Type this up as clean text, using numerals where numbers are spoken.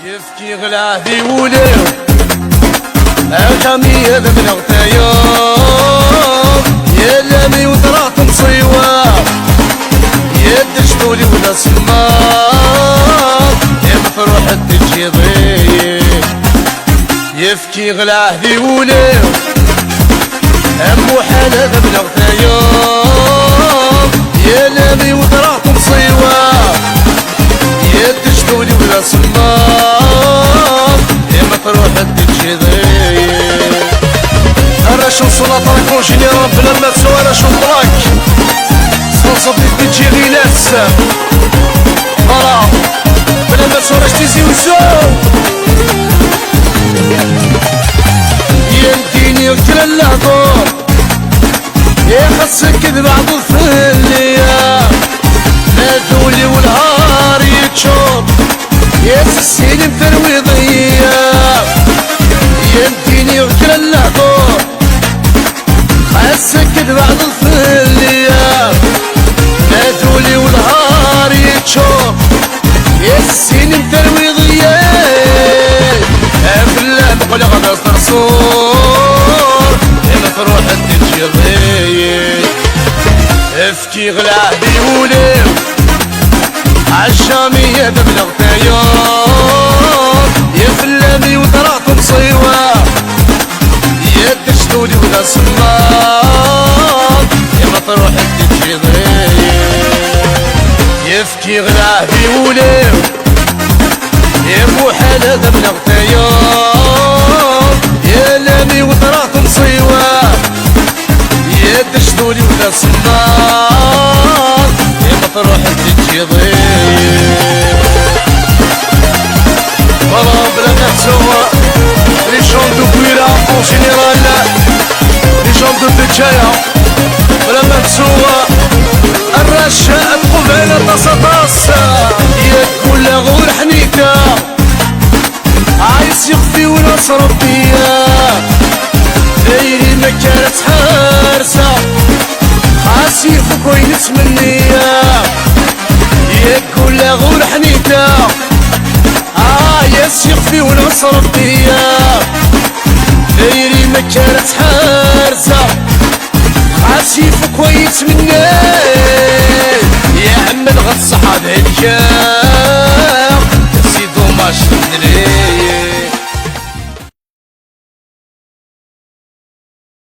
يفكي غلاه في وليه الخمية من اغتيار يا لامي وطرات مصيوة يا دشتولي ولا سمار يا مفروح تجي ضيق يفكي غلاه في وليه أمو حالة من اغتيار يا لامي وطرات مصيوة يا دشتولي ولا سمار يا مفروح تجي ضيق أرشو سلطة يكون جينيرال بلا ما تسوى أرشو طراك صلصة بدي تجي غيلاس مرا بلا ما تسوى راش تيزي وزو ينتيني وكل اللهدور يا خاصك كذب بعض الثلية ماذولي والهار يتشوط يا سسيني مفرويضية ينتيني وكل اللهدور خاصك كذب بعض الثلية ماذولي والهار يتشوط يا سسيني مفرويضية افلا بقول غدا ترصور يا مفروح تجي ضيق افكي غلاه بيولي عالشامية ببلغ تيار يا فلامي وطرات مصيوة يا دشتولي ولا سمار يا مفروح تجي ضيق يفكي غلاه بيولي يا مو حالة ببلغ تيار يا لامي وطرات مصيوة يا دشتولي ولا سمار يا مفروح تجي ضيق مرا بلا ما تسوى لي شون دو بويرا اون جينيرال لي شون دو بجايا بلا ما تسوى الرشا تقوم على طاسة طاسة يا تقول غور حنيكة عايز يخفي وناس ربيا دايري ما كانت حارسة خاص يفك وينس منيا يا تقول غور حنيكة عايز يخفي وناس ربيا دايري ما كانت حارسة خاص يفك وينس منيا يا عم الغص صحاب هالكام سي دوماج